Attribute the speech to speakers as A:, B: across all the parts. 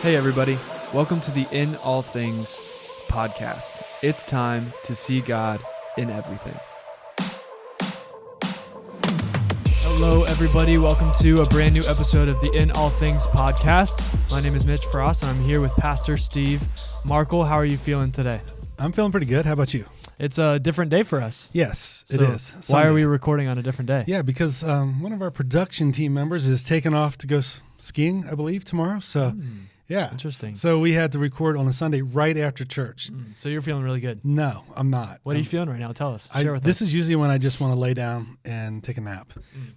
A: Hey everybody, welcome to the In All Things podcast. It's time to see God in everything. Hello everybody, welcome to a brand new episode of the In All Things podcast. My name is Mitch Frost and I'm here with Pastor Steve Markle. How are you feeling today?
B: I'm feeling pretty good. How about you?
A: It's a different day for us.
B: Yes, it is.
A: Why
B: Sunday.
A: are we recording on a different day?
B: Yeah, because one of our production team members is taking off to go skiing, I believe, tomorrow. So, yeah.
A: Interesting.
B: So we had to record on a Sunday right after church.
A: So you're feeling really good.
B: No, I'm not.
A: What are you feeling right now? Tell us. Share with us.
B: This is usually when I just want to lay down and take a nap.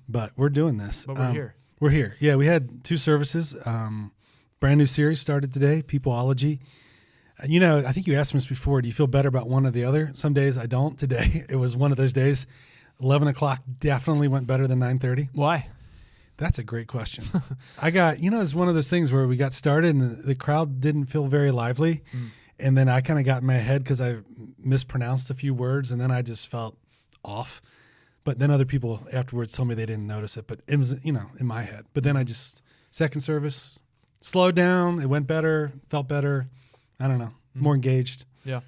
B: But we're doing this.
A: But we're here.
B: We're here. Yeah, we had two services. Brand new series started today, Peopleology. You know, I think you asked me this before. Do you feel better about one or the other? Some days I don't. Today, it was one of those days. 11 o'clock definitely went better than 9:30.
A: Why?
B: That's a great question. It's one of those things where we got started and the crowd didn't feel very lively. And then I kind of got in my head because I mispronounced a few words and then I just felt off. But then other people afterwards told me they didn't notice it. But it was, in my head. But then second service, slowed down. It went better, felt better. I don't know, more engaged.
A: Yeah.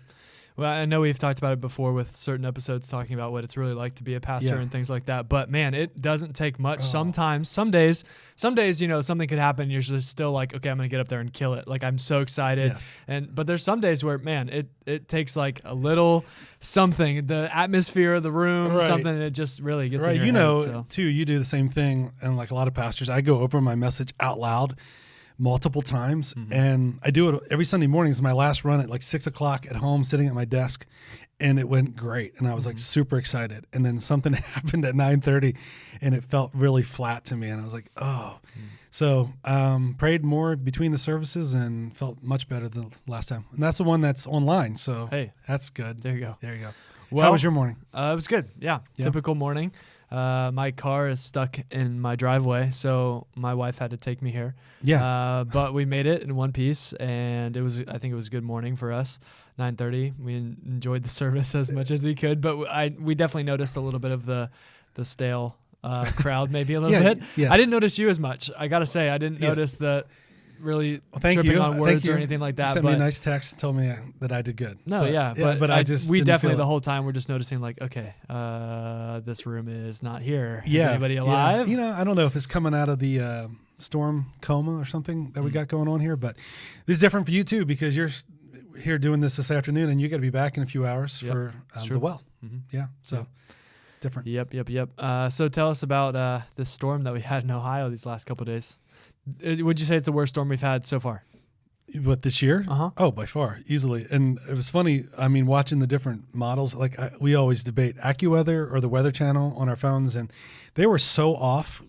A: Well, I know we've talked about it before with certain episodes talking about what it's really like to be a pastor and things like that. But man, it doesn't take much. Sometimes, some days, something could happen. And you're just still like, okay, I'm going to get up there and kill it. Like I'm so excited.
B: Yes.
A: But there's some days where, man, it takes like a little something, the atmosphere of the room, something that just really gets in your head.
B: Too, you do the same thing. And like a lot of pastors, I go over my message out loud multiple times. And I do it every Sunday morning. It's my last run at like 6 o'clock at home, sitting at my desk, and it went great. And I was like super excited. And then something happened at 9:30 and it felt really flat to me. And I was like, So prayed more between the services and felt much better than last time. And that's the one that's online. So
A: hey,
B: that's good.
A: There you go.
B: Well, how was your morning?
A: It was good. Yeah. Typical morning. My car is stuck in my driveway, so my wife had to take me here.
B: Yeah.
A: But we made it in one piece, and I think it was a good morning for us. 9:30. We enjoyed the service as much as we could, but we definitely noticed a little bit of the stale crowd, maybe a little bit.
B: Yes.
A: I didn't notice you as much. I gotta say, I didn't notice the really tripping on words or anything like that.
B: You sent me a nice text and told me that I did good.
A: No, but we definitely the whole time we're just noticing like, okay, this room is not here. Is anybody alive?
B: Yeah. I don't know if it's coming out of the storm coma or something that we got going on here, but this is different for you too because you're here doing this afternoon and you got to be back in a few hours for the well. Yeah, so different.
A: Yep. So tell us about this storm that we had in Ohio these last couple of days. Would you say it's the worst storm we've had so far?
B: What, this year?
A: Uh-huh.
B: Oh, by far, easily. And it was funny, watching the different models, like we always debate AccuWeather or the Weather Channel on our phones, and they were so off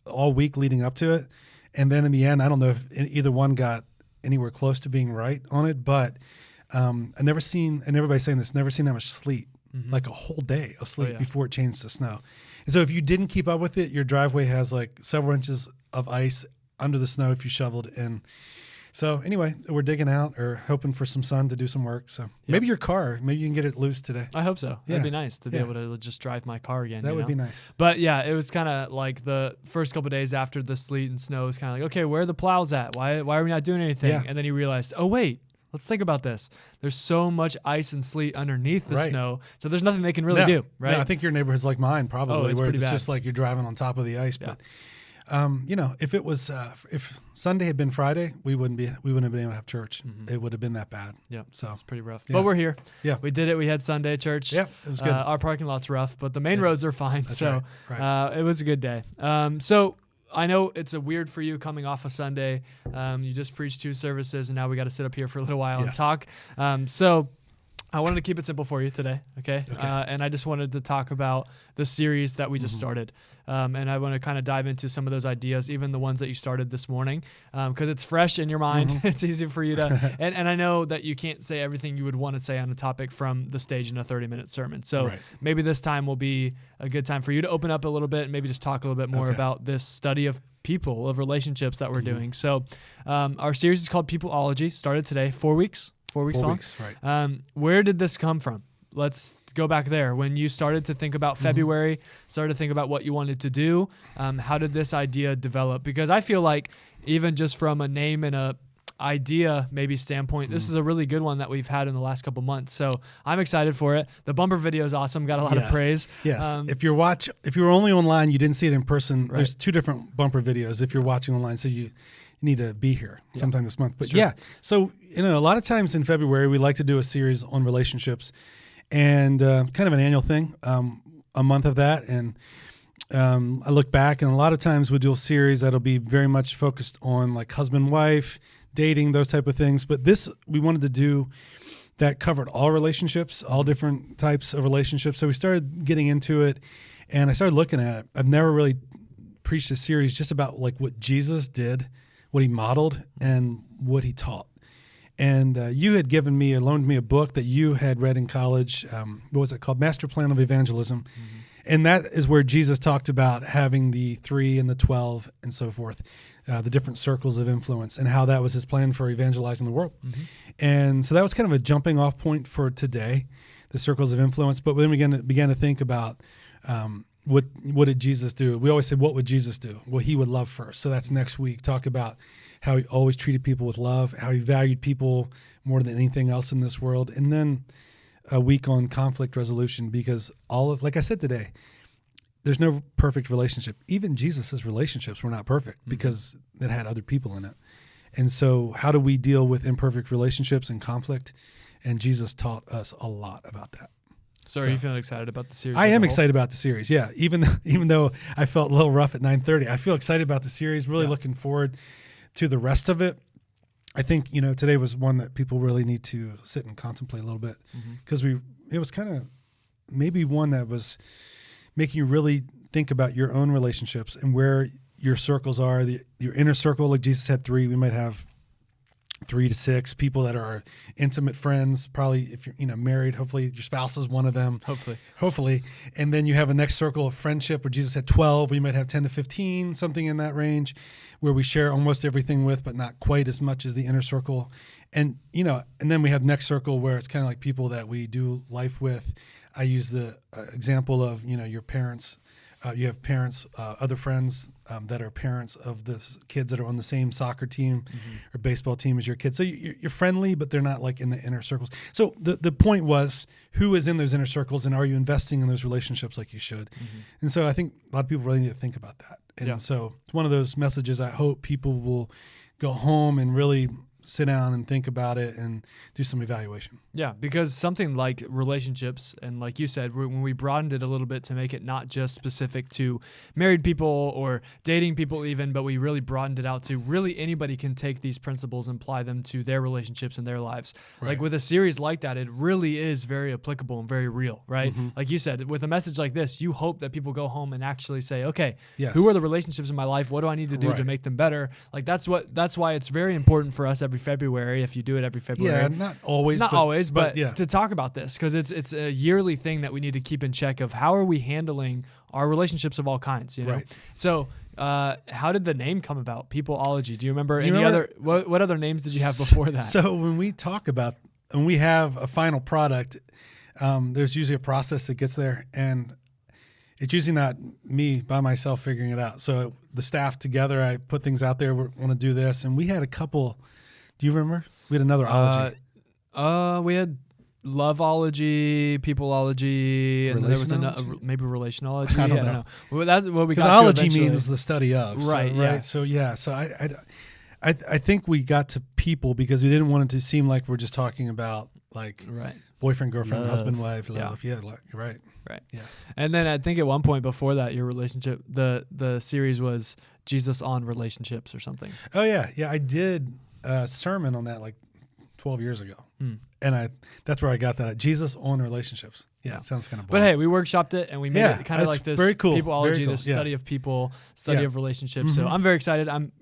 B: all week leading up to it. And then in the end, I don't know if either one got anywhere close to being right on it, but I never seen, and everybody's saying this, never seen that much sleet, like a whole day of sleet before it changed to snow. And so if you didn't keep up with it, your driveway has like several inches of ice under the snow if you shoveled. And so anyway, we're digging out or hoping for some sun to do some work. So maybe your car, maybe you can get it loose today.
A: I hope so. That'd be nice to be able to just drive my car again.
B: That would be nice.
A: But yeah, it was kind of like the first couple of days after the sleet and snow was kind of like, okay, where are the plows at? Why are we not doing anything?
B: Yeah.
A: And then you realized, oh wait, let's think about this. There's so much ice and sleet underneath the snow, so there's nothing they can really do, right?
B: Yeah, I think your neighborhood's like mine probably,
A: it's
B: where it's
A: bad.
B: just like you're driving on top of the ice.
A: Yeah.
B: But if it was if Sunday had been Friday, we wouldn't have been able to have church. It would have been that bad.
A: Yeah,
B: so
A: it's pretty rough.
B: Yeah.
A: But we're here.
B: Yeah,
A: we did it. We had Sunday church.
B: Yeah, it was good.
A: Our parking lot's rough, but the main roads are fine.
B: That's
A: so
B: right.
A: It was a good day. So I know it's weird for you coming off a Sunday. You just preached 2 services, and now we got to sit up here for a little while and talk. So I wanted to keep it simple for you today, okay? And I just wanted to talk about the series that we just started. And I want to kind of dive into some of those ideas, even the ones that you started this morning, because it's fresh in your mind. It's easy for you to, and I know that you can't say everything you would want to say on a topic from the stage in a 30-minute sermon. So maybe this time will be a good time for you to open up a little bit and maybe just talk a little bit more about this study of people, of relationships that we're doing. So our series is called Peopleology, started today, 4 weeks. 4 weeks long.
B: 4 weeks, right.
A: Where did this come from? Let's go back there. When you started to think about February, started to think about what you wanted to do, how did this idea develop? Because I feel like even just from a name and a idea maybe standpoint, this is a really good one that we've had in the last couple months. So I'm excited for it. The bumper video is awesome. Got a lot of praise.
B: Yes. If you were only online, you didn't see it in person. Right. There's 2 different bumper videos if you're watching online. So you need to be here sometime this month. But so, a lot of times in February, we like to do a series on relationships and kind of an annual thing, a month of that. And I look back, and a lot of times we do a series that'll be very much focused on like husband, wife, dating, those type of things. But this, we wanted to do that covered all relationships, all different types of relationships. So we started getting into it, and I started looking at it. I've never really preached a series just about like what Jesus did, what he modeled, and what he taught. And you had loaned me a book that you had read in college. What was it called? Master Plan of Evangelism. Mm-hmm. And that is where Jesus talked about having the 3 and the 12 and so forth, the different circles of influence, and how that was his plan for evangelizing the world. Mm-hmm. And so that was kind of a jumping off point for today, the circles of influence. But then we began to think about what did Jesus do? We always say, what would Jesus do? Well, he would love first. So that's next week. Talk about how he always treated people with love, how he valued people more than anything else in this world. And then a week on conflict resolution, because like I said today, there's no perfect relationship. Even Jesus's relationships were not perfect because it had other people in it. And so how do we deal with imperfect relationships and conflict? And Jesus taught us a lot about that.
A: So are you feeling excited about the series?
B: I am excited about the series. Yeah. Even though I felt a little rough at 9:30, I feel excited about the series, really looking forward to the rest of it. I think, today was one that people really need to sit and contemplate a little bit, because it was kind of maybe one that was making you really think about your own relationships and where your circles are. Your inner circle, like Jesus had 3, we might have 3 to 6 people that are intimate friends. Probably if you're married, hopefully your spouse is one of them. Hopefully. And then you have a next circle of friendship where Jesus had 12. We might have 10 to 15, something in that range, where we share almost everything with, but not quite as much as the inner circle. And and then we have next circle where it's kind of like people that we do life with. I use the example of your parents. You have parents, other friends that are parents of the kids that are on the same soccer team or baseball team as your kids. So you're friendly, but they're not like in the inner circles. So the point was, who is in those inner circles, and are you investing in those relationships like you should? And so I think a lot of people really need to think about that. And so it's one of those messages I hope people will go home and really sit down and think about it and do some evaluation.
A: Yeah, because something like relationships, and like you said, when we broadened it a little bit to make it not just specific to married people or dating people even, but we really broadened it out to really anybody can take these principles and apply them to their relationships and their lives. Right. Like with a series like that, it really is very applicable and very real, right? Like you said, with a message like this, you hope that people go home and actually say, okay, who are the relationships in my life? What do I need to do to make them better? Like that's why it's very important for us every February, if you do it every February.
B: Yeah, not always, but
A: to talk about this, because it's a yearly thing that we need to keep in check of how are we handling our relationships of all kinds, Right. So how did the name come about? Peopleology. Do you remember other what other names did you have before that?
B: So when we have a final product, there's usually a process that gets there, and it's usually not me by myself figuring it out. So the staff together, I put things out there. We want to do this, and we had a couple. Do you remember? We had another ology.
A: We had loveology, peopleology, and there was maybe relationology. I don't know. Well, that's what we got to
B: ology means the study of.
A: Right.
B: So, right. So yeah. So I think we got to people because we didn't want it to seem like we're just talking about like boyfriend, girlfriend, husband, wife, love. Yeah. Right. Yeah.
A: And then I think at one point before that, your relationship, the series was Jesus on relationships or something.
B: Oh yeah. Yeah. I did a sermon on that like 12 years ago. And that's where I got that. Jesus on relationships. Yeah, it sounds kind of boring.
A: But hey, we workshopped it and we made it kind of like this
B: very cool.
A: Peopleology, this study of people, study of relationships. So I'm very excited. I'm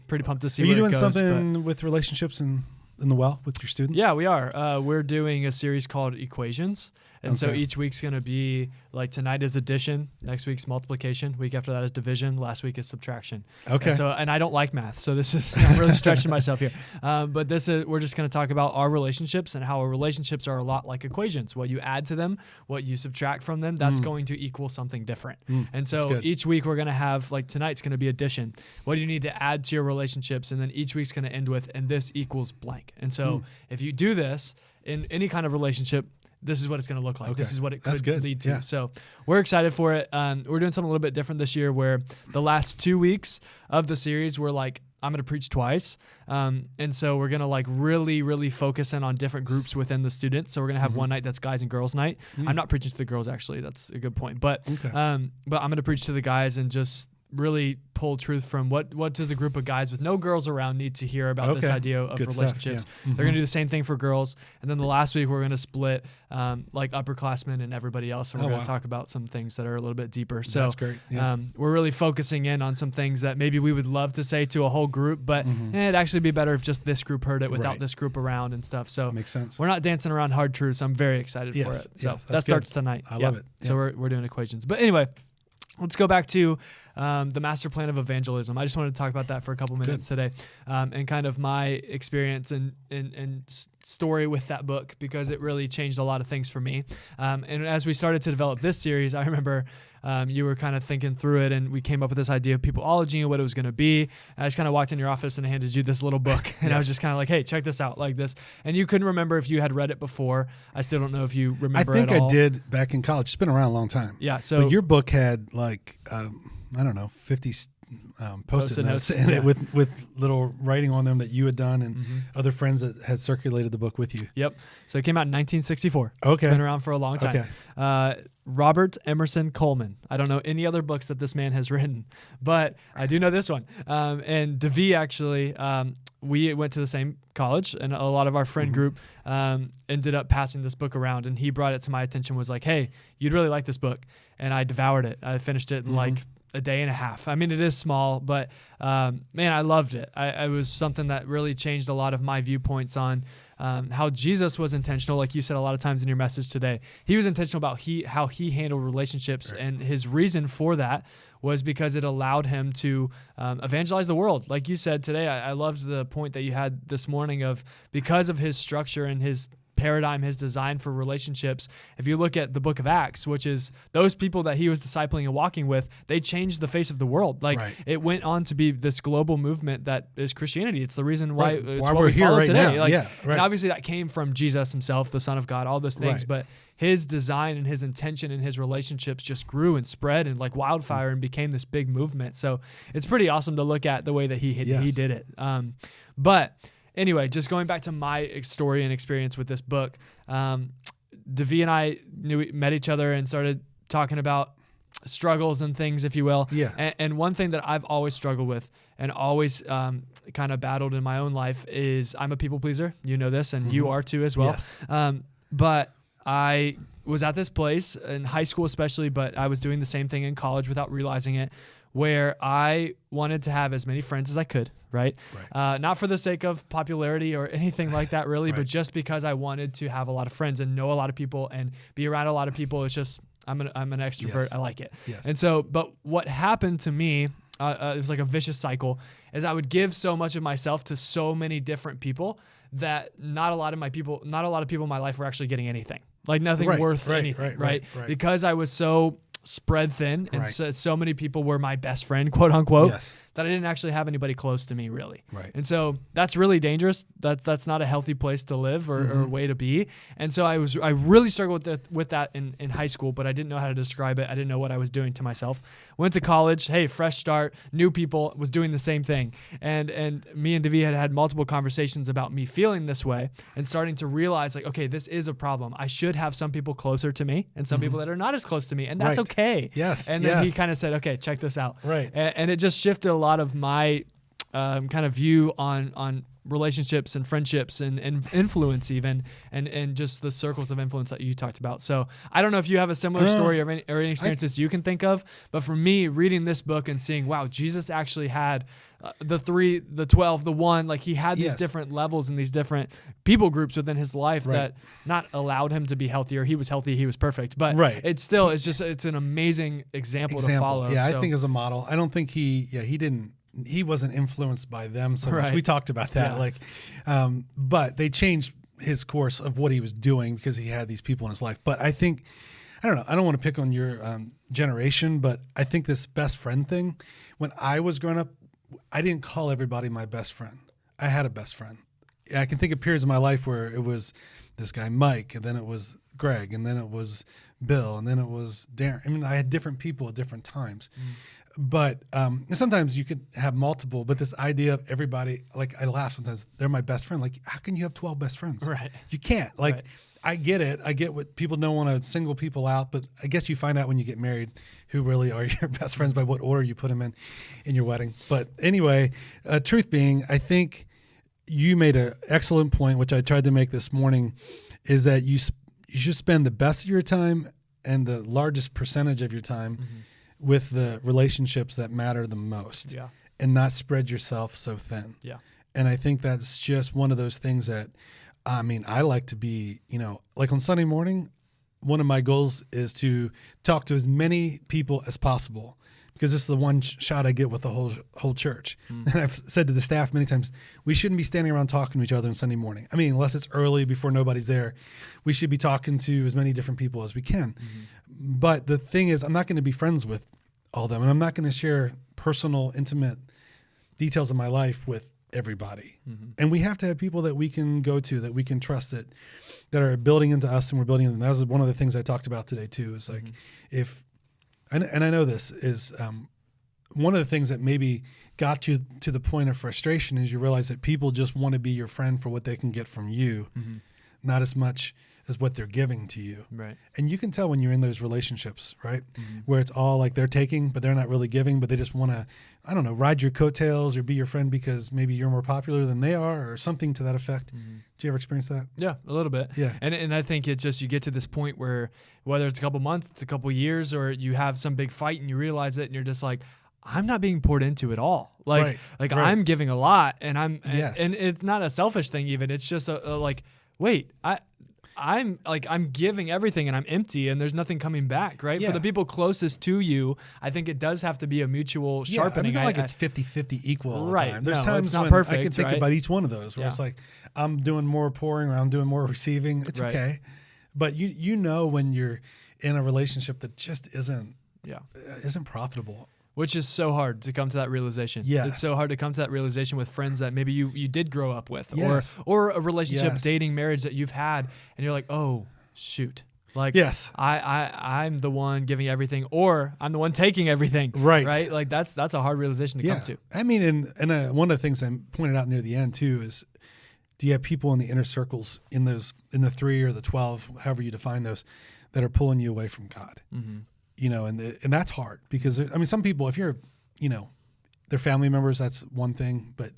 A: pretty pumped to see where it goes.
B: Are you doing something with relationships in the well with your students?
A: Yeah, we are. We're doing a series called Equations. And so each week's going to be like tonight is addition, next week's multiplication, week after that is division, last week is subtraction.
B: Okay.
A: And I don't like math, so this is, I'm really stretching myself here. But we're just going to talk about our relationships and how our relationships are a lot like equations. What you add to them, what you subtract from them, that's going to equal something different. And so each week we're going to have, like tonight's going to be addition. What do you need to add to your relationships? And then each week's going to end with, and this equals blank. And so if you do this in any kind of relationship, this is what it's going to look like. This is what it could lead to. So we're excited for it. We're doing something a little bit different this year where the last 2 weeks of the series, we're like, I'm going to preach twice. And so we're going to like really, really focus in on different groups within the students. So we're going to have one night that's guys and girls night. I'm not preaching to the girls, actually. That's a good point. But I'm going to preach to the guys and just really pull truth from what does a group of guys with no girls around need to hear about this idea of
B: good
A: relationships.
B: Stuff, yeah.
A: They're going to do the same thing for girls. And then the last week we're going to split like upperclassmen and everybody else. And we're going to talk about some things that are a little bit deeper. So
B: that's great. Yeah.
A: We're really focusing in on some things that maybe we would love to say to a whole group, but it'd actually be better if just this group heard it without this group around and stuff. So
B: makes sense.
A: We're not dancing around hard truths. I'm very excited for it. So that starts tonight.
B: I love it.
A: So we're doing equations. But anyway, let's go back to the master plan of evangelism. I just wanted to talk about that for a couple minutes today, and kind of my experience and story with that book, because it really changed a lot of things for me. And as we started to develop this series, I remember you were kind of thinking through it, and we came up with this idea of Peopleology and what it was going to be. And I just kind of walked in your office and handed you this little book, and I was just kind of like, hey, check this out, like this. And you couldn't remember if you had read it before. I still don't know if you remember it at all.
B: I did back in college. It's been around a long time.
A: Yeah. So
B: but your book had like, I don't know, 50 post-it notes in it with little writing on them that you had done and other friends that had circulated the book with you.
A: Yep. So it came out in 1964.
B: Okay.
A: It's been around for a long time.
B: Okay.
A: Robert Emerson Coleman. I don't know any other books that this man has written, but I do know this one. And DeVee actually, we went to the same college, and a lot of our friend group ended up passing this book around, and he brought it to my attention, was like, hey, you'd really like this book. And I devoured it. I finished it in like a day and a half. I mean, it is small, but man, I loved it. It was something that really changed a lot of my viewpoints on how Jesus was intentional. Like you said a lot of times in your message today, he was intentional about how he handled relationships, and his reason for that was because it allowed him to evangelize the world. Like you said today, I loved the point that you had this morning of, because of his structure and his paradigm, his design for relationships. If you look at the book of Acts, which is those people that he was discipling and walking with, they changed the face of the world. Like it went on to be this global movement that is Christianity. It's the reason why it's what we're here right today.
B: Now.
A: Like, and obviously that came from Jesus himself, the Son of God, all those things. But his design and his intention and his relationships just grew and spread and like wildfire and became this big movement. So it's pretty awesome to look at the way that he did it. But anyway, just going back to my story and experience with this book, DeVee and I met each other and started talking about struggles and things, if you will.
B: Yeah.
A: And one thing that I've always struggled with and always kind of battled in my own life is I'm a people pleaser. You know this, and you are too as well.
B: Yes.
A: But I was at this place in high school especially, but I was doing the same thing in college without realizing it, where I wanted to have as many friends as I could, right? Not for the sake of popularity or anything like that, really, but just because I wanted to have a lot of friends and know a lot of people and be around a lot of people. It's just, I'm an extrovert. I like it. And so, but what happened to me, it was like a vicious cycle, is I would give so much of myself to so many different people that not a lot of people in my life were actually getting anything, like nothing worth anything, right? Because I was so spread thin and so many people were my best friend, quote unquote, that I didn't actually have anybody close to me, really. And so that's really dangerous. That's not a healthy place to live or way to be. And so I really struggled with that in high school, but I didn't know how to describe it. I didn't know what I was doing to myself. Went to college, hey, fresh start, new people, was doing the same thing. And me and DeVee had multiple conversations about me feeling this way and starting to realize, like, okay, this is a problem. I should have some people closer to me and some people that are not as close to me, and that's okay. And then he kind of said, okay, check this out. And it just shifted a lot of my kind of view on relationships and friendships and influence even, and just the circles of influence that you talked about. So I don't know if you have a similar story or any experiences you can think of, but for me, reading this book and seeing, wow, Jesus actually had the 3, the 12, the 1, like he had these different levels and these different people groups within his life that not allowed him to be healthier. He was healthy, he was perfect, but it's an amazing example to follow.
B: Yeah, so. I think as a model, I don't think he wasn't influenced by them so much. We talked about that, but they changed his course of what he was doing because he had these people in his life. But I think, I don't know, I don't want to pick on your generation, but I think this best friend thing, when I was growing up, I didn't call everybody my best friend. I had a best friend. I can think of periods in my life where it was this guy Mike, and then it was Greg, and then it was Bill, and then it was Darren. I mean, I had different people at different times. But sometimes you could have multiple, but this idea of everybody, like I laugh sometimes, they're my best friend. Like, how can you have 12 best friends?
A: Right.
B: You can't. I get it. I get what people don't want to single people out, but I guess you find out when you get married who really are your best friends by what order you put them in your wedding. But anyway, truth being, I think you made an excellent point, which I tried to make this morning, is that you should spend the best of your time and the largest percentage of your time with the relationships that matter the most, and not spread yourself so thin. Yeah. And I think that's just one of those things that, I mean, I like to be, like on Sunday morning, one of my goals is to talk to as many people as possible, because this is the one shot I get with the whole church. And I've said to the staff many times, we shouldn't be standing around talking to each other on Sunday morning. I mean, unless it's early before nobody's there, we should be talking to as many different people as we can. But the thing is, I'm not going to be friends with all of them, and I'm not going to share personal, intimate details of my life with everybody. And we have to have people that we can go to, that we can trust, that are building into us and we're building into them. That was one of the things I talked about today too, is like, and I know this is one of the things that maybe got you to the point of frustration is you realize that people just want to be your friend for what they can get from you, not as much as what they're giving to you. Right. And you can tell when you're in those relationships, right? Where it's all like they're taking, but they're not really giving, but they just want to, I don't know, ride your coattails or be your friend because maybe you're more popular than they are or something to that effect. Did you ever experience that?
A: Yeah, a little bit. Yeah. And I think it's just, you get to this point where whether it's a couple months, it's a couple years, or you have some big fight and you realize it and you're just like, I'm not being poured into at all. I'm giving a lot, and and it's not a selfish thing even. It's just wait, I'm giving everything and I'm empty and there's nothing coming back, right? Yeah. For the people closest to you, I think it does have to be a mutual sharpening.
B: It's not like it's 50-50 equal all the
A: right.
B: time. There's
A: times
B: it's not
A: when perfect,
B: I can think about each one of those where it's like, I'm doing more pouring or I'm doing more receiving. It's okay. But you know when you're in a relationship that just isn't profitable.
A: Which is so hard to come to that realization. Yes. It's so hard to come to that realization with friends that maybe you did grow up with, or a relationship, dating, marriage that you've had, and you're like, oh, shoot. Like, I'm the one giving everything, or I'm the one taking everything. Right. Like that's a hard realization to come to.
B: I mean, and one of the things I pointed out near the end too is, do you have people in the inner circles in the 3 or the 12, however you define those, that are pulling you away from God? And that's hard because, I mean, some people, if you're, they're family members, that's one thing. But,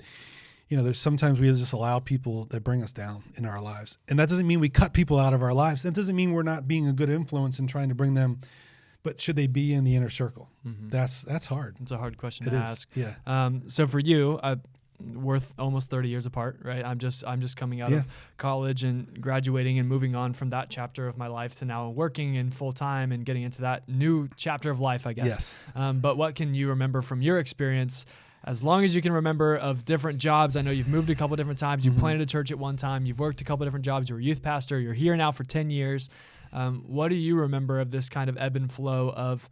B: there's sometimes we just allow people that bring us down in our lives. And that doesn't mean we cut people out of our lives. That doesn't mean we're not being a good influence and trying to bring them. But should they be in the inner circle? That's hard.
A: It's a hard question to ask. Yeah. So for you, we're almost 30 years apart, right? I'm just coming out of college and graduating and moving on from that chapter of my life to now working in full time and getting into that new chapter of life, I guess. Yes. But what can you remember from your experience, as long as you can remember, of different jobs? I know you've moved a couple different times. You planted a church at one time. You've worked a couple different jobs. You're a youth pastor. You're here now for 10 years. What do you remember of this kind of ebb and flow of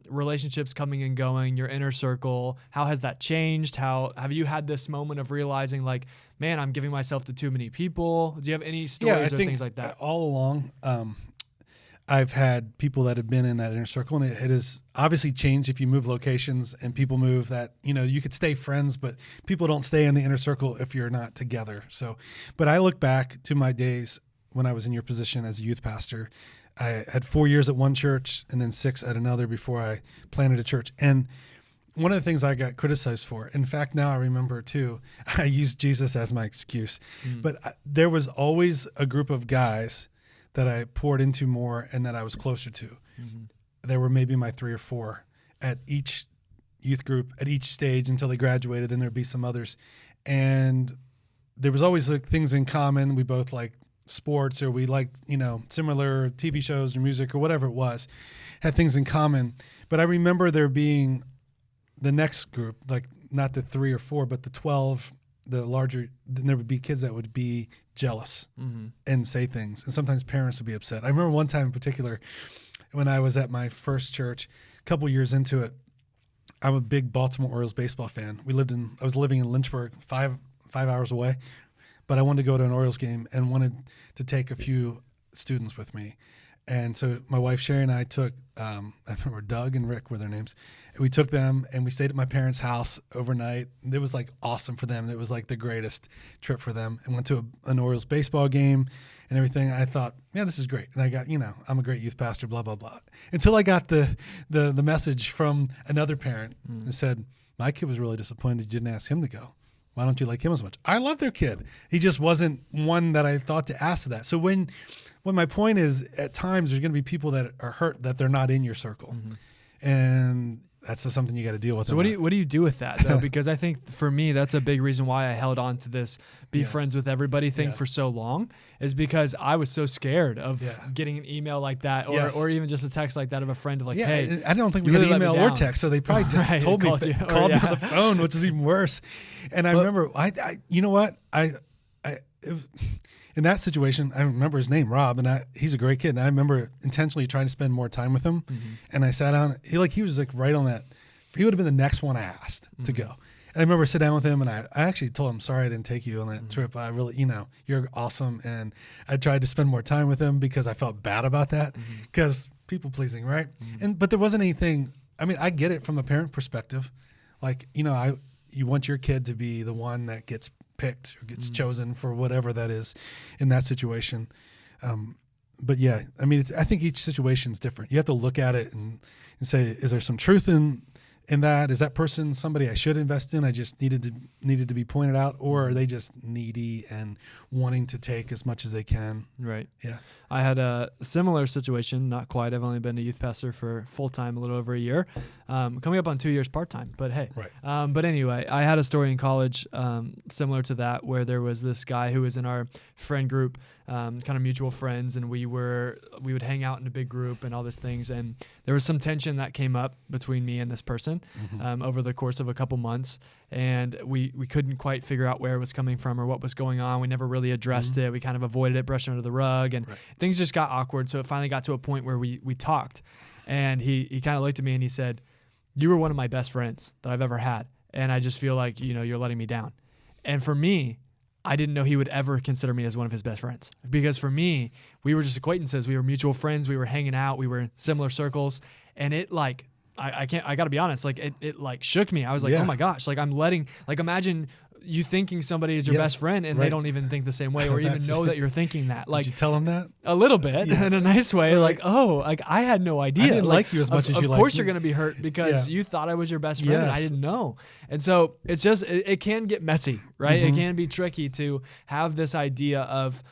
A: relationships coming and going, your inner circle? How has that changed? How have you had this moment of realizing, like, man, I'm giving myself to too many people? Do you have any stories or things like that?
B: All along, I've had people that have been in that inner circle, and it has obviously changed if you move locations and people move. That, you could stay friends, but people don't stay in the inner circle if you're not together. So, but I look back to my days when I was in your position as a youth pastor. I had 4 years at one church and then 6 at another before I planted a church. And one of the things I got criticized for, in fact, now I remember too, I used Jesus as my excuse, but there was always a group of guys that I poured into more and that I was closer to. Mm-hmm. There were maybe my 3 or 4 at each youth group at each stage until they graduated. Then there'd be some others. And there was always like things in common. We both liked sports, or we liked, similar TV shows or music or whatever it was, had things in common. But I remember there being the next group, like not the 3 or 4, but the 12, the larger, then there would be kids that would be jealous and say things. And sometimes parents would be upset. I remember one time in particular when I was at my first church, a couple years into it, I'm a big Baltimore Orioles baseball fan. I was living in Lynchburg, five hours away, but I wanted to go to an Orioles game and wanted to take a few students with me. And so my wife, Sherry, and I took, I remember Doug and Rick were their names. And we took them and we stayed at my parents' house overnight. It was like awesome for them. It was like the greatest trip for them. And went to an Orioles baseball game and everything. I thought, yeah, this is great. And I got, I'm a great youth pastor, blah, blah, blah. Until I got the message from another parent that said, my kid was really disappointed you didn't ask him to go. Why don't you like him as much? I love their kid. He just wasn't one that I thought to ask that. So when my point is, at times there's going to be people that are hurt that they're not in your circle. And that's just something you got to deal with.
A: So what do you do with that though? Because I think for me, that's a big reason why I held on to this be friends with everybody thing for so long, is because I was so scared of getting an email like that, or even just a text like that of a friend of like, hey,
B: I don't think we had email or text. So they probably just called me on the phone, which is even worse. And I remember, you know what? In that situation, I remember his name, Rob, and he's a great kid. And I remember intentionally trying to spend more time with him. And I sat down. He was like right on that. He would have been the next one I asked to go. And I remember sitting down with him, and I actually told him, sorry I didn't take you on that trip. I really, you're awesome. And I tried to spend more time with him because I felt bad about that, because people pleasing, right? But there wasn't anything. I mean, I get it from a parent perspective. Like, you want your kid to be the one that gets picked or gets chosen for whatever that is in that situation. But yeah, I mean, I think each situation is different. You have to look at it and say, is there some truth in that? Is that person somebody I should invest in? I just needed to be pointed out, or are they just needy and wanting to take as much as they can? Right. Yeah.
A: I had a similar situation, not quite. I've only been a youth pastor for full-time a little over a year, coming up on 2 years part-time, but hey. Right. But anyway, I had a story in college similar to that, where there was this guy who was in our friend group, kind of mutual friends, and we would hang out in a big group and all these things, and there was some tension that came up between me and this person over the course of a couple months, and we couldn't quite figure out where it was coming from or what was going on. We never really addressed it. We kind of avoided it, brushed it under the rug, and things just got awkward. So it finally got to a point where we talked, and he kind of looked at me and he said, "You were one of my best friends that I've ever had, and I just feel like you're letting me down." And for me, I didn't know he would ever consider me as one of his best friends, because for me, we were just acquaintances. We were mutual friends. We were hanging out. We were in similar circles, and it like, I got to be honest, like it like shook me. I was like, oh my gosh, like imagine you thinking somebody is your best friend and they don't even think the same way or even know that you're thinking that. Like,
B: did you tell them that?
A: A little bit in a nice way. Like, I had no idea.
B: I didn't like you as much as you liked me.
A: Of course you're going to be hurt because you thought I was your best friend and I didn't know. And so it's just, it can get messy, right? It can be tricky to have this idea of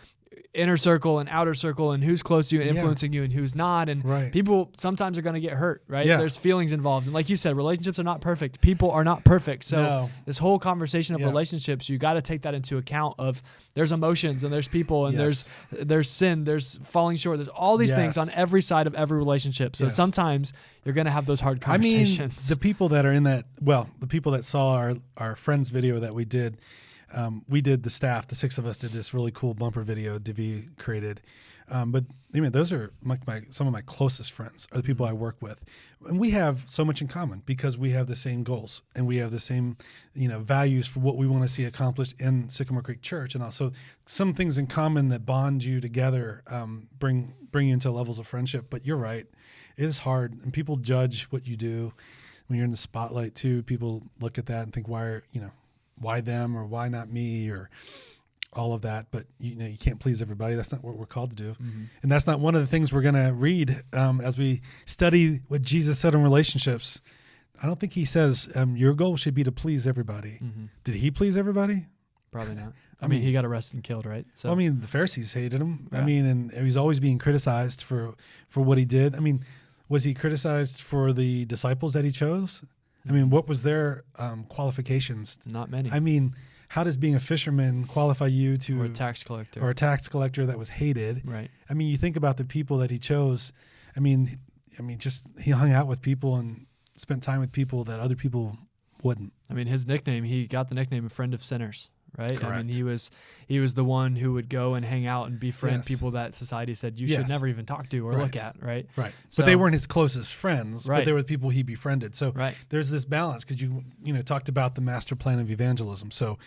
A: inner circle and outer circle and who's close to you and influencing you and who's not. And people sometimes are going to get hurt, right? There's feelings involved. And like you said, relationships are not perfect. People are not perfect. So this whole conversation of relationships, you got to take that into account of there's emotions and there's people and there's sin, there's falling short. There's all these things on every side of every relationship. So sometimes you're going to have those hard conversations.
B: I mean, the people that are in that, the people that saw our friends video that we did the staff, the 6 of us did this really cool bumper video Divi created. But those are some of my closest friends are the people I work with. And we have so much in common because we have the same goals and we have the same, values for what we want to see accomplished in Sycamore Creek Church. And also some things in common that bond you together, bring you into levels of friendship. But you're right. It is hard. And people judge what you do when you're in the spotlight too. People look at that and think, why them or why not me or all of that. But you can't please everybody. That's not what we're called to do. And that's not one of the things we're going to read as we study what Jesus said in relationships. I don't think he says your goal should be to please everybody. Mm-hmm. Did he please everybody?
A: Probably not. I mean, he got arrested and killed, right? So
B: the Pharisees hated him. Yeah. And he was always being criticized for what he did. Was he criticized for the disciples that he chose? What was their qualifications?
A: Not many.
B: How does being a fisherman qualify you to...
A: Or a tax collector.
B: Or a tax collector that was hated.
A: Right.
B: You think about the people that he chose. Just he hung out with people and spent time with people that other people wouldn't.
A: His nickname, he got the nickname Friend of Sinners, right?
B: Correct.
A: He was the one who would go and hang out and befriend people that society said you should never even talk to or look at, right?
B: Right. So, but they weren't his closest friends, but they were the people he befriended. So there's this balance because you talked about the master plan of evangelism. So,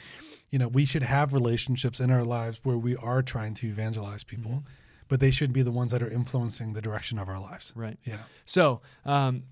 B: we should have relationships in our lives where we are trying to evangelize people. Mm-hmm. But they should be the ones that are influencing the direction of our lives.
A: Right.
B: Yeah.
A: So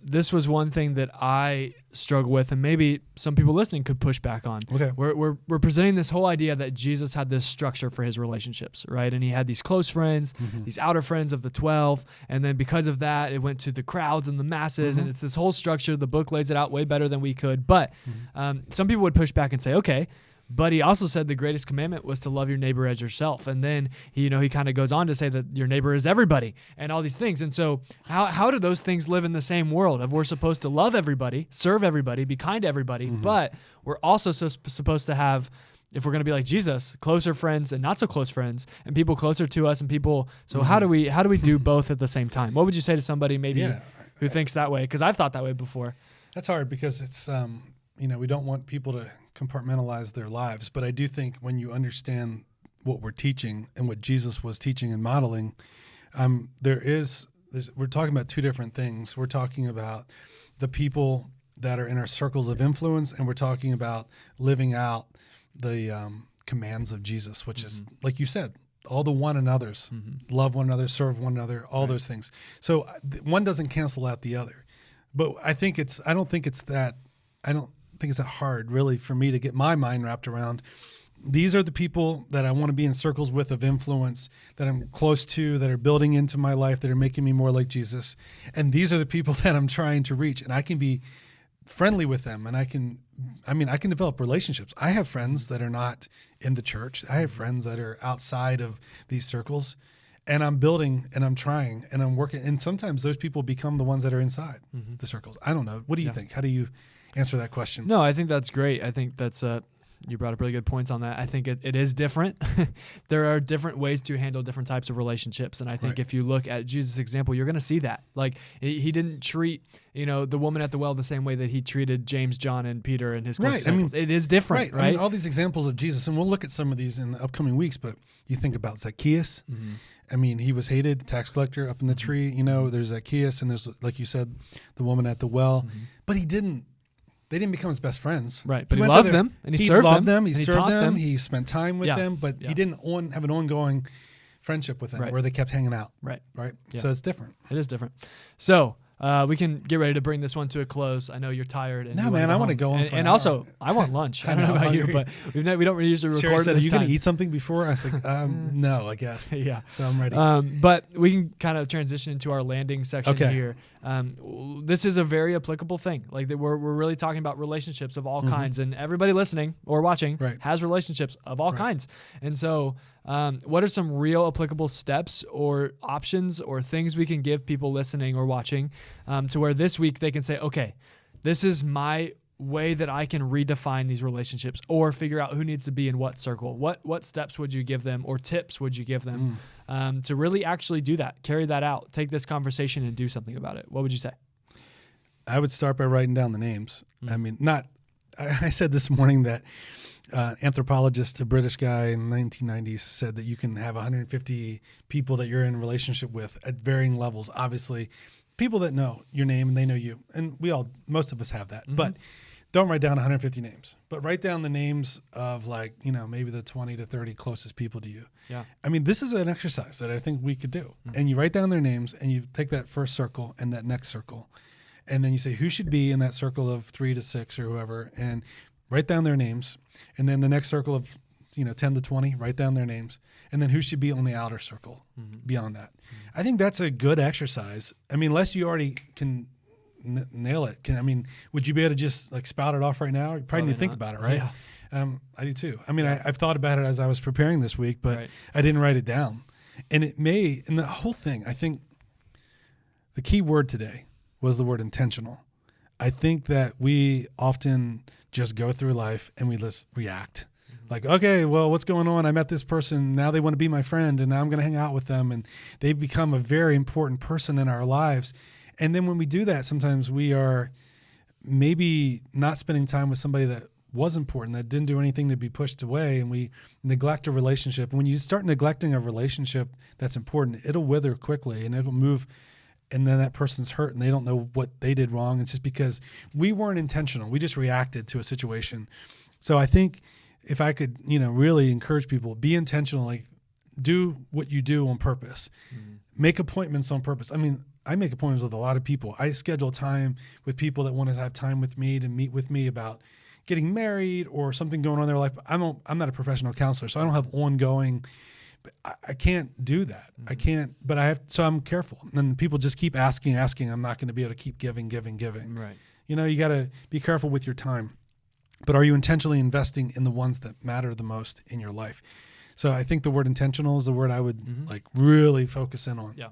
A: this was one thing that I struggle with, and maybe some people listening could push back on.
B: Okay.
A: We're presenting this whole idea that Jesus had this structure for his relationships, right? And he had these close friends, these outer friends of the 12, and then because of that, it went to the crowds and the masses, and it's this whole structure. The book lays it out way better than we could. But some people would push back and say, okay, but he also said the greatest commandment was to love your neighbor as yourself. And then, he kind of goes on to say that your neighbor is everybody and all these things. And so how do those things live in the same world? If we're supposed to love everybody, serve everybody, be kind to everybody, but we're also supposed to have, if we're going to be like Jesus, closer friends and not so close friends, and people closer to us and people. So how do we do both at the same time? What would you say to somebody maybe who thinks that way? Because I've thought that way before.
B: That's hard because it's, we don't want people to compartmentalize their lives. But I do think when you understand what we're teaching and what Jesus was teaching and modeling, we're talking about two different things. We're talking about the people that are in our circles of influence, and we're talking about living out the commands of Jesus, which is, like you said, all the one another's, love one another, serve one another, all those things. So one doesn't cancel out the other. But I don't think it's that hard really for me to get my mind wrapped around. These are the people that I want to be in circles with of influence, that I'm close to, that are building into my life, that are making me more like Jesus. And these are the people that I'm trying to reach. And I can be friendly with them, and I can develop relationships. I have friends that are not in the church. I have friends that are outside of these circles, and I'm building and I'm trying and I'm working. And sometimes those people become the ones that are inside the circles. I don't know. What do you think? How do you answer that question?
A: No, I think that's great. I think that's you brought up really good points on that. I think it is different. There are different ways to handle different types of relationships. And I think if you look at Jesus' example, you're going to see that. Like he didn't treat, the woman at the well the same way that he treated James, John, and Peter and his close disciples. It is different, right?
B: All these examples of Jesus, and we'll look at some of these in the upcoming weeks, but you think about Zacchaeus. He was hated, tax collector up in the tree. There's Zacchaeus, and there's, like you said, the woman at the well. But they didn't become his best friends.
A: Right, but he loved them, and he served them.
B: He served them. He spent time with them, but he didn't have an ongoing friendship with them where they kept hanging out. Right. Yeah. So it's different.
A: It is different. So we can get ready to bring this one to a close. I know you're tired. And
B: I want to go on.
A: And also, I want lunch. I don't know about you, but we don't usually record.
B: Sherry said, "Are you going to eat something before?" I was like, "No, I guess."
A: Yeah.
B: So I'm ready.
A: But we can kind of transition into our landing section here. This is a very applicable thing. Like we're really talking about relationships of all kinds, and everybody listening or watching has relationships of all kinds. And so, what are some real applicable steps or options or things we can give people listening or watching to where this week they can say, okay, this is my way that I can redefine these relationships or figure out who needs to be in what circle? What steps would you give them or tips would you give them to really actually do that, carry that out, take this conversation and do something about it? What would you say?
B: I would start by writing down the names. I said this morning that anthropologist, a British guy in the 1990s, said that you can have 150 people that you're in a relationship with at varying levels. Obviously, people that know your name and they know you. And most of us have that. But don't write down 150 names. But write down the names of maybe the 20 to 30 closest people to you. Yeah. This is an exercise that I think we could do. And you write down their names and you take that first circle and that next circle. And then you say who should be in that circle of 3 to 6 or whoever, and write down their names. And then the next circle of 10 to 20, write down their names. And then who should be on the outer circle beyond that. I think that's a good exercise. Unless you already can nail it. Would you be able to just like spout it off right now? You probably need to think about it, right?
A: Yeah.
B: I do too. I've thought about it as I was preparing this week, but I didn't write it down. And the whole thing, I think the key word today was the word intentional. I think that we often just go through life and we just react. Like, okay, well, what's going on? I met this person. Now they want to be my friend, and now I'm going to hang out with them. And they become a very important person in our lives. And then when we do that, sometimes we are maybe not spending time with somebody that was important, that didn't do anything to be pushed away, and we neglect a relationship. And when you start neglecting a relationship that's important, it'll wither quickly and it'll move. And then that person's hurt and they don't know what they did wrong. It's just because we weren't intentional. We just reacted to a situation. So I think if I could, really encourage people, be intentional, like do what you do on purpose, make appointments on purpose. I make appointments with a lot of people. I schedule time with people that want to have time with me to meet with me about getting married or something going on in their life. I'm not a professional counselor, so I don't have ongoing. I can't do that. I can't, but I have, so I'm careful. And people just keep asking. I'm not going to be able to keep giving.
A: Right.
B: You got to be careful with your time, but are you intentionally investing in the ones that matter the most in your life? So I think the word intentional is the word I would like really focus in on.
A: Yeah.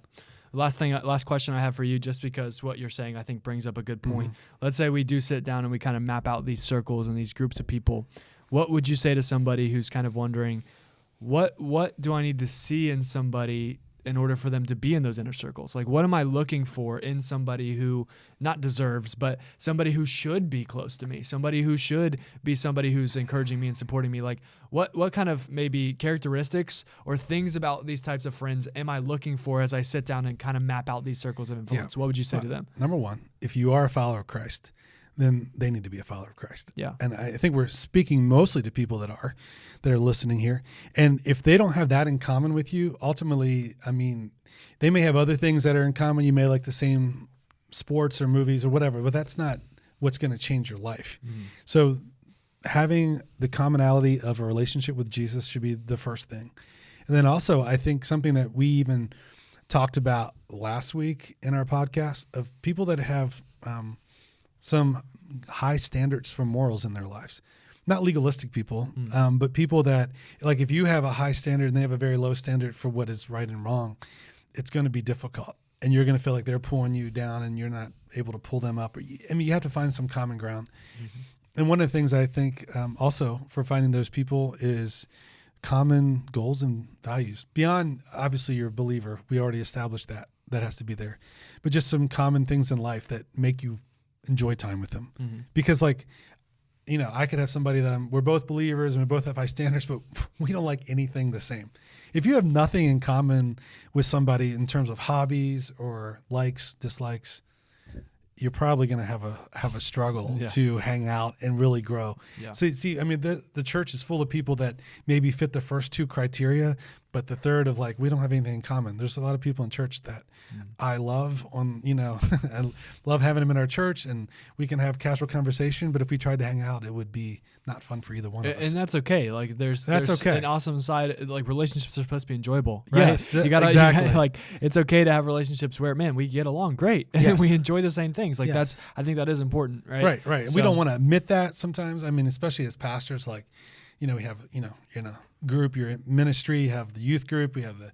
A: Last question I have for you, just because what you're saying, I think brings up a good point. Let's say we do sit down and we kind of map out these circles and these groups of people. What would you say to somebody who's kind of wondering, what do I need to see in somebody in order for them to be in those inner circles? Like, what am I looking for in somebody who not deserves, but somebody who should be close to me, somebody who should be somebody who's encouraging me and supporting me? Like, what kind of maybe characteristics or things about these types of friends am I looking for as I sit down and kind of map out these circles of influence? What would you say to them?
B: Number one, if you are a follower of Christ, then they need to be a follower of Christ.
A: Yeah.
B: And I think we're speaking mostly to people that are listening here. And if they don't have that in common with you, ultimately, they may have other things that are in common. You may like the same sports or movies or whatever, but that's not what's going to change your life. So having the commonality of a relationship with Jesus should be the first thing. And then also, I think something that we even talked about last week in our podcast of people that have, some high standards for morals in their lives, not legalistic people, but people that, like, if you have a high standard and they have a very low standard for what is right and wrong, it's going to be difficult, and you're going to feel like they're pulling you down and you're not able to pull them up. You have to find some common ground. And one of the things I think also for finding those people is common goals and values beyond, obviously, you're a believer. We already established that has to be there, but just some common things in life that make you enjoy time with them. Because I could have somebody that we're both believers and we both have high standards, but we don't like anything the same. If you have nothing in common with somebody in terms of hobbies or likes, dislikes, you're probably going to have a struggle to hang out and really grow. Yeah. So the church is full of people that maybe fit the first two criteria, but the third of like, we don't have anything in common. There's a lot of people in church that I love I love having them in our church, and we can have casual conversation, but if we tried to hang out, it would be not fun for either one of us.
A: And that's okay. Like there's
B: okay.
A: An awesome side, like relationships are supposed to be enjoyable, right?
B: Yes,
A: you gotta like, it's okay to have relationships where, man, we get along great and we enjoy the same things. Like I think that is important, right?
B: Right. So, we don't want to admit that sometimes. Especially as pastors, like, we have, you're in a group, you're in ministry, you have the youth group, we have the,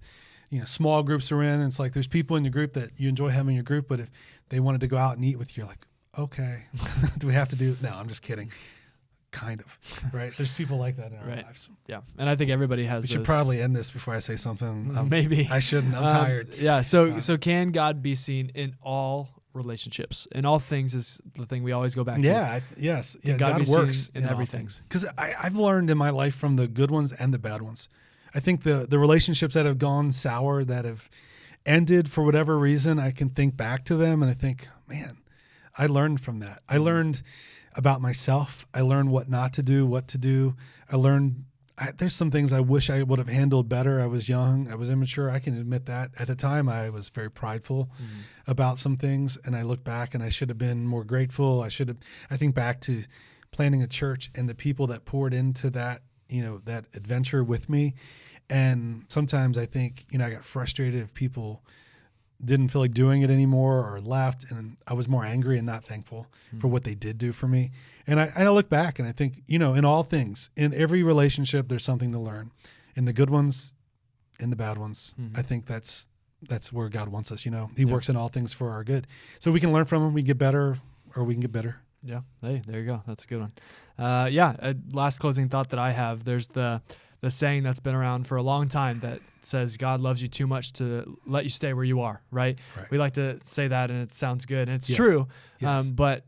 B: small groups are in. And it's like, there's people in your group that you enjoy having in your group, but if they wanted to go out and eat with you, you're like, okay, do we have to do? No, I'm just kidding. Kind of, right? There's people like that in our lives.
A: Yeah. And I think everybody has
B: We should probably end this before I say something.
A: Maybe.
B: I shouldn't. I'm tired.
A: Yeah. So can God be seen in all relationships? In all things is the thing we always go back to.
B: Yes.
A: Yeah, God works in everything.
B: Because I've learned in my life from the good ones and the bad ones. I think the relationships that have gone sour, that have ended for whatever reason, I can think back to them and I think, man, I learned from that. I learned about myself. I learned what not to do, what to do. There's some things I wish I would have handled better. I was young. I was immature. I can admit that. At the time, I was very prideful about some things, and I look back and I should have been more grateful. I think back to planning a church and the people that poured into that, that adventure with me. And sometimes I think, I got frustrated if people didn't feel like doing it anymore or left. And I was more angry and not thankful for what they did do for me. And I look back and I think, in all things, in every relationship, there's something to learn. In the good ones, in the bad ones. I think that's where God wants us. He works in all things for our good. So we can learn from him. We get better or we can get bitter.
A: Yeah. Hey, there you go. That's a good one. Last closing thought that I have, there's the saying that's been around for a long time that says God loves you too much to let you stay where you are, right? We like to say that and it sounds good and it's true. Yes. But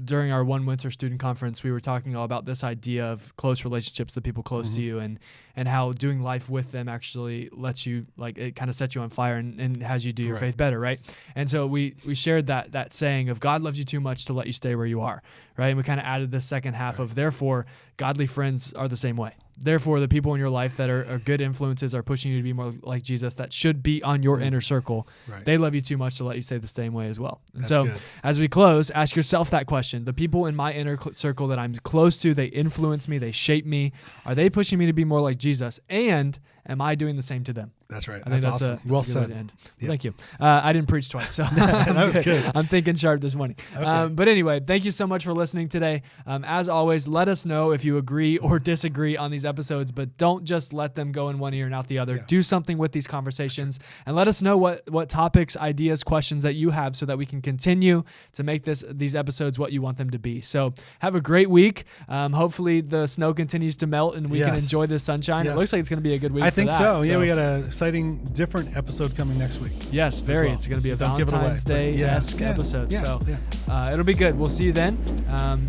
A: during our one winter student conference, we were talking all about this idea of close relationships, the people close to you, and how doing life with them actually lets you, like, it kind of sets you on fire and has you do your faith better, right? And so we shared that saying of God loves you too much to let you stay where you are, right? And we kind of added this second half of, therefore, godly friends are the same way. Therefore, the people in your life that are good influences are pushing you to be more like Jesus, that should be on your inner circle. They love you too much to let you stay the same way as well. And so as we close, ask yourself that question. The people in my inner circle that I'm close to, they influence me, they shape me. Are they pushing me to be more like Jesus? And am I doing the same to them?
B: That's right.
A: I think that's
B: awesome. Well said.
A: End. Yeah. Thank you. I didn't preach twice, so
B: that was good.
A: I'm thinking sharp this morning. Okay. But anyway, thank you so much for listening today. As always, let us know if you agree or disagree on these episodes, but don't just let them go in one ear and out the other. Yeah. Do something with these conversations and let us know what topics, ideas, questions that you have so that we can continue to make these episodes what you want them to be. So have a great week. Hopefully the snow continues to melt and we can enjoy this sunshine. It looks like it's going to be a good week.
B: I think so. Yeah, we got a exciting different episode coming next week.
A: Yes, very. Well. It's going to be a Valentine's Day-esque episode. It'll be good. We'll see you then.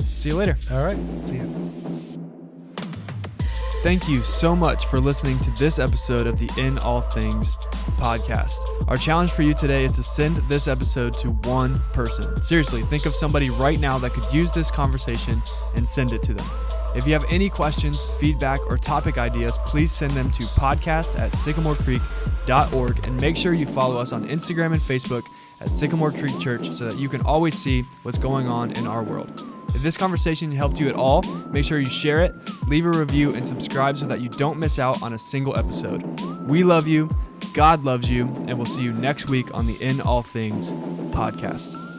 A: See you later.
B: All right. See you.
A: Thank you so much for listening to this episode of the In All Things podcast. Our challenge for you today is to send this episode to one person. Seriously, think of somebody right now that could use this conversation and send it to them. If you have any questions, feedback, or topic ideas, please send them to podcast@sycamorecreek.org and make sure you follow us on Instagram and Facebook at Sycamore Creek Church so that you can always see what's going on in our world. If this conversation helped you at all, make sure you share it, leave a review, and subscribe so that you don't miss out on a single episode. We love you, God loves you, and we'll see you next week on the In All Things podcast.